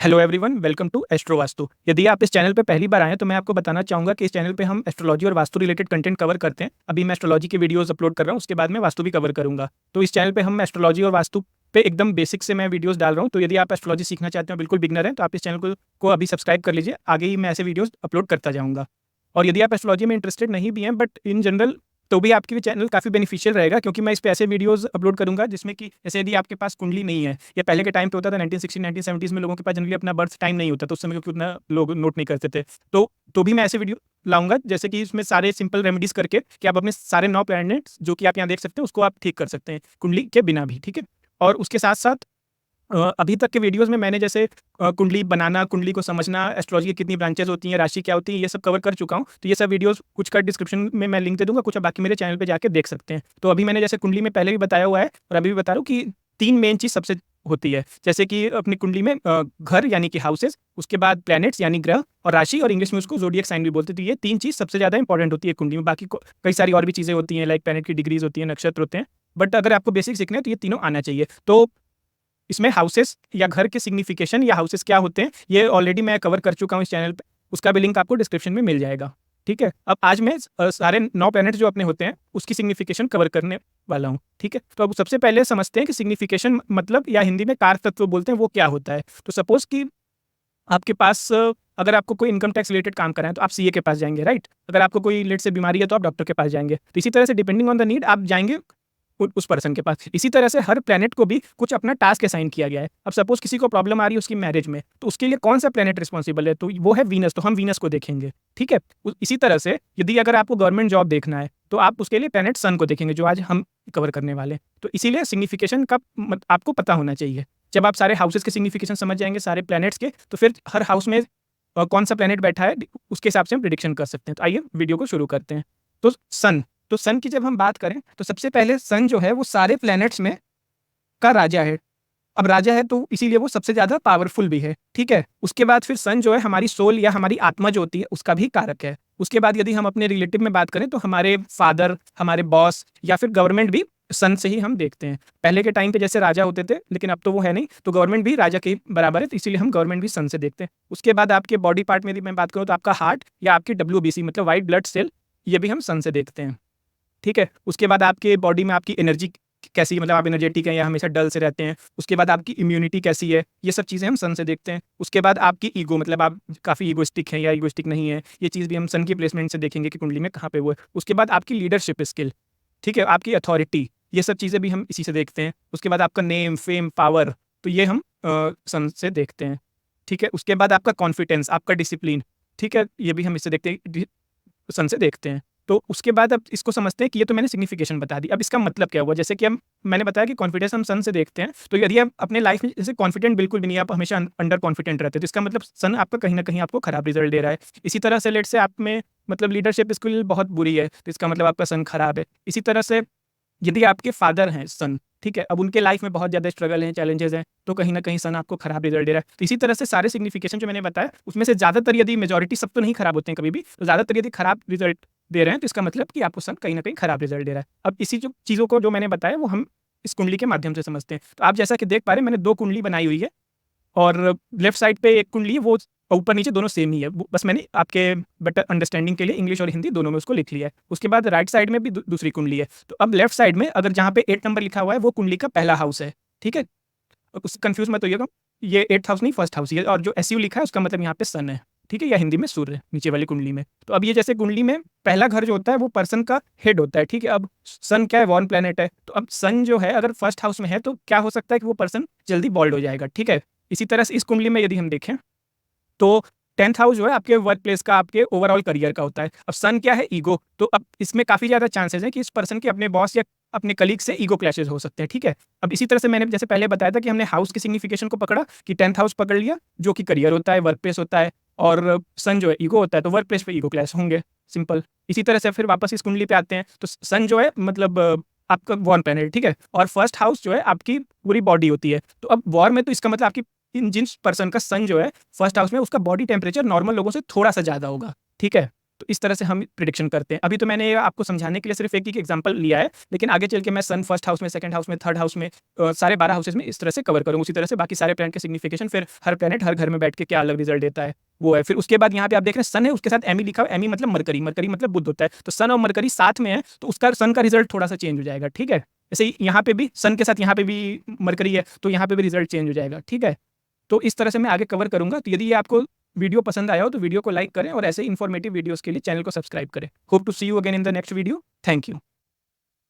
Hello everyone, welcome to astro Vastu. यदि आप इस चैनल पे पहली बार आए हैं तो मैं आपको बताना चाहूँगा कि इस चैनल पे हम एस्ट्रोलॉजी और वास्तु रिलेटेड कंटेंट कवर करते हैं। अभी मैं एस्ट्रोलॉजी के वीडियोस अपलोड कर रहा हूँ, उसके बाद मैं वास्तु भी कवर करूँगा। तो इस चैनल पे हम एस्ट्रोलॉजी और वास्तु पे एकदम बेसिक से मैं वीडियोस डाल रहा हूँ। तो यदि आप एस्ट्रोलॉजी सीखना चाहते हैं, बिल्कुल बिगिनर हैं, तो आप इस चैनल को अभी सब्सक्राइब कर लीजिए। आगे ही मैं ऐसे वीडियोस अपलोड करता जाऊँगा। और यदि आप एस्ट्रोलॉजी में इंटरेस्टेड नहीं भी हैं, बट इन जनरल तो भी आपके लिए चैनल काफ़ी बेनिफिशियल रहेगा, क्योंकि मैं इस पे ऐसे वीडियोस अपलोड करूँगा जिसमें कि जैसे यदि आपके पास कुंडली नहीं है, या पहले के टाइम पे होता था 1960 1970s में लोगों के पास जनरली अपना बर्थ टाइम नहीं होता, तो उस समय क्योंकि उतना लोग नोट नहीं करते थे। तो भी मैं ऐसे वीडियो लाऊँगा जैसे कि इसमें सारे सिंपल रेमेडीज़ करके कि आप अपने सारे 9 प्लैनेट्स जो कि आप यहाँ देख सकते हैं उसको आप ठीक कर सकते हैं, कुंडली के बिना भी, ठीक है? और उसके साथ-साथ अभी तक के वीडियोज़ में मैंने जैसे कुंडली बनाना, कुंडली को समझना, एस्ट्रोलॉजी की कितनी ब्रांचेज़ होती हैं, राशि क्या होती है, ये सब कवर कर चुका हूँ। तो ये सब वीडियोज़ कुछ का डिस्क्रिप्शन में मैं लिंक दे दूँगा, कुछ आप बाकी मेरे चैनल पे जाके देख सकते हैं। तो अभी मैंने जैसे कुंडली में पहले भी बताया हुआ है और अभी भी बता रहा हूँ कि 3 मेन चीज़ सबसे होती है। जैसे कि अपनी कुंडली में घर यानी कि हाउसेज़, उसके बाद प्लैनेट्स यानी ग्रह, और राशि, और इंग्लिश में उसको ज़ोडिएक साइन भी बोलते हैं। तो ये 3 चीज़ सबसे ज़्यादा इंपॉर्टेंट होती है कुंडली में। बाकी को कई सारी और भी चीज़ें होती हैं, लाइक प्लैनेट की डिग्रीज़ होती हैं, नक्षत्र होते हैं। बट अगर आपको बेसिक सीखना है तो ये तीनों आना चाहिए। तो इसमें हाउसेस या घर के सिग्निफिकेशन या हाउसेस क्या होते हैं, ये ऑलरेडी मैं कवर कर चुका हूँ इस चैनल पे। उसका भी लिंक आपको डिस्क्रिप्शन में मिल जाएगा, ठीक है? अब आज मैं सारे 9 प्लैनेट जो अपने होते हैं, उसकी सिग्निफिकेशन कवर करने वाला हूँ, ठीक है? तो अब सबसे पहले समझते हैं कि सिग्निफिकेशन मतलब, या हिंदी में कारक तत्व बोलते हैं, वो क्या होता है? तो सपोज़ कि आपके पास अगर आपको कोई इनकम टैक्स रिलेटेड काम करना है, तो आप सीए के पास जाएँगे, राइट? अगर आपको कोई लेट्स से बीमारी है, तो आप डॉक्टर के पास जाएँगे। तो इसी तरह से डिपेंडिंग ऑन द नीड आप जाएँगे उस पर्सन के पास। इसी तरह से हर प्लैनेट को भी कुछ अपना टास्क असाइन किया गया है। अब सपोज़ किसी को प्रॉब्लम आ रही है उसकी मैरिज में, तो उसके लिए कौन-सा प्लैनेट रिस्पॉन्सिबल है? तो वो है वीनस, तो हम वीनस को देखेंगे, ठीक है? इसी तरह से यदि अगर आपको गवर्नमेंट जॉब देखना है, तो आप उसके लिए प्लैनेट सन को देखेंगे, जो आज हम कवर करने वाले हैं। तो इसीलिए सिग्निफिकेशन का आपको पता होना चाहिए। जब आप सारे हाउसेज़ के सिग्निफिकेशन समझ जाएँगे, सारे प्लैनेट्स के, तो फिर हर हाउस में कौन-सा प्लैनेट बैठा है, उसके हिसाब से हम प्रेडिक्शन कर सकते हैं। तो आइए वीडियो को शुरू करते हैं। तो सन तो सन की जब हम बात करें, तो सबसे पहले सन जो है वो सारे प्लैनेट्स में का राजा है। अब राजा है तो इसीलिए वो सबसे ज़्यादा पावरफुल भी है, ठीक है? उसके बाद फिर सन जो है हमारी सोल या हमारी आत्मा जो होती है, उसका भी कारक है। उसके बाद यदि हम अपने रिलेटिव में बात करें, तो हमारे फादर, हमारे बॉस या फिर गवर्नमेंट भी सन से ही हम देखते हैं। पहले के टाइम पे जैसे राजा होते थे, लेकिन अब तो वो है नहीं, तो गवर्नमेंट भी राजा के बराबर है, तो इसीलिए हम गवर्नमेंट भी सन से देखते हैं। उसके बाद आपके बॉडी पार्ट में यदि मैं बात करूँ, तो आपका हार्ट या आपकी डब्ल्यूबीसी मतलब व्हाइट ब्लड सेल, ये भी हम सन से देखते हैं। ठीक है? उसके बाद आपके बॉडी में आपकी एनर्जी कैसी है, मतलब आप एनर्जेटिक हैं या हमेशा डल से रहते हैं। उसके बाद आपकी इम्यूनिटी कैसी है, ये सब चीज़ें हम सन से देखते हैं। उसके बाद आपकी ईगो, मतलब आप काफ़ी ईगोइस्टिक हैं या ईगोइस्टिक नहीं है, ये चीज़ भी हम सन की प्लेसमेंट से देखेंगे कि कुंडली में कहाँ पे वो है। उसके बाद आपकी लीडरशिप स्किल, ठीक है? आपकी अथॉरिटी, ये सब चीज़ें भी हम इसी से देखते हैं। उसके बाद आपका नेम, फेम, पावर, तो ये हम सन से देखते हैं। ठीक है? उसके बाद आपका कॉन्फिडेंस, आपका डिसिप्लिन, ठीक है? ये भी हम इससे देखते हैं, सन से देखते हैं। तो उसके बाद अब इसको समझते हैं कि ये तो मैंने सिग्निफिकेशन बता दी। अब इसका मतलब क्या हुआ? जैसे कि मैंने बताया कि कॉन्फिडेंस हम सन से देखते हैं, तो यदि आप अपने लाइफ में जैसे कॉन्फिडेंट बिल्कुल भी नहीं है, आप हमेशा अंडर कॉन्फिडेंट रहते हैं, तो इसका मतलब सन आपका कहीं न कहीं आपको खराब रिज़ल्ट दे रहा है। इसी तरह से लेट्स से आप में मतलब लीडरशिप स्किल बहुत बुरी है, तो इसका मतलब आपका सन खराब है। इसी तरह से यदि आपके फादर हैं सन, ठीक है? अब उनके लाइफ में बहुत ज़्यादा स्ट्रगल हैं, चैलेंजेज़ हैं, तो कहीं न कहीं सन आपको खराब रिज़ल्ट दे रहा है। तो इसी तरह से सारे सिग्निफिकेशन जो मैंने बताया, उसमें से ज़्यादातर यदि मेजॉरिटी, सब तो नहीं खराब होते हैं कभी भी, तो ज़्यादातर यदि खराब रिज़ल्ट दे रहे हैं, तो इसका मतलब कि आपको सन कहीं न कहीं खराब रिज़ल्ट दे रहा है। अब इसी जो चीज़ों को जो मैंने बताया, वो हम इस कुंडली के माध्यम से समझते हैं। तो आप जैसा कि देख पा रहे हैं, मैंने 2 कुंडली बनाई हुई है, और लेफ्ट साइड पे एक कुंडली है, वो ऊपर-नीचे दोनों सेम ही है। वो बस मैंने आपके बेटर अंडरस्टैंडिंग के लिए इंग्लिश और हिंदी दोनों में उसको लिख लिया है। उसके बाद राइट साइड में भी दूसरी कुंडली है। तो अब लेफ्ट साइड में अगर जहाँ पे 8 नंबर लिखा हुआ है, वो कुंडली का पहला हाउस है, ठीक है? उससे कन्फ्यूज़ मत होइएगा, ये 8th हाउस नहीं, फर्स्ट हाउस ही है, और जो एसयू लिखा है उसका मतलब यहाँ पे सन है, ठीक है? या हिंदी में सूर्य नीचे वाली कुंडली में। तो अब ये जैसे कुंडली में पहला घर जो होता है वो पर्सन का हेड होता है, ठीक है? अब सन क्या है? वॉर्म प्लैनेट है। तो अब सन जो है अगर फर्स्ट हाउस में है, तो क्या हो सकता है कि वो पर्सन जल्दी बॉल्ड हो जाएगा, ठीक है? इसी तरह से इस कुंडली में यदि हम देखें, तो 10th हाउस जो है आपके वर्क प्लेस का, आपके ओवरऑल करियर का होता है। अब सन क्या है? ईगो। तो अब इसमें काफ़ी ज़्यादा चांसेज़ हैं कि इस पर्सन के अपने बॉस या अपने कलीग से ईगो क्लैशेज़ हो सकते हैं, ठीक है? अब इसी तरह से मैंने जैसे पहले बताया था कि हमने हाउस की सिग्निफिकेशन को पकड़ा कि 10th हाउस पकड़ लिया, जो कि करियर होता है, वर्क प्लेस होता है, और सन जो है ईगो होता है, तो वर्क प्लेस पे ईगो क्लैश होंगे, सिंपल। इसी तरह से फिर वापस इस कुंडली पे आते हैं, तो सन जो है मतलब आपका वॉर प्लैनेट, ठीक है? और फर्स्ट हाउस जो है आपकी पूरी बॉडी होती है। तो अब वॉर में तो इसका मतलब आपकी इन जिस पर्सन का सन जो है फर्स्ट हाउस में, उसका बॉडी टेम्परेचर नॉर्मल लोगों से थोड़ा-सा ज़्यादा होगा, ठीक है? तो इस तरह से हम प्रिडिक्शन करते हैं। अभी तो मैंने ये आपको समझाने के लिए सिर्फ एक ही एग्जांपल लिया है, लेकिन आगे चल के मैं सन फर्स्ट हाउस में, सेकंड हाउस में, थर्ड हाउस में, सारे 12 हाउसेस में इस तरह से कवर करूँगा। उसी तरह से बाकी सारे प्लैनेट के सिग्निफिकेशन, फिर हर प्लैनेट हर घर में बैठ के क्या अलग रिजल्ट देता है वो है। फिर उसके बाद यहाँ पे आप देख रहे हैं सन है, उसके साथ एमी लिखा हुआ है। एमी मतलब मरकरी, मरकरी मतलब बुध होता है। तो सन और मरकरी साथ में है, तो उसका सन का रिजल्ट थोड़ा सा चेंज हो जाएगा। ठीक है, जैसे ही यहाँ पे भी सन के साथ यहाँ पे भी मरकरी है, तो यहाँ पे भी रिजल्ट चेंज हो जाएगा। ठीक है, तो इस तरह से मैं आगे कवर करूंगा। तो यदि ये आपको वीडियो पसंद आया हो तो वीडियो को लाइक करें और ऐसे ही इन्फॉर्मेटिव वीडियोस के लिए चैनल को सब्सक्राइब करें। Hope to see you again in the next video. Thank you.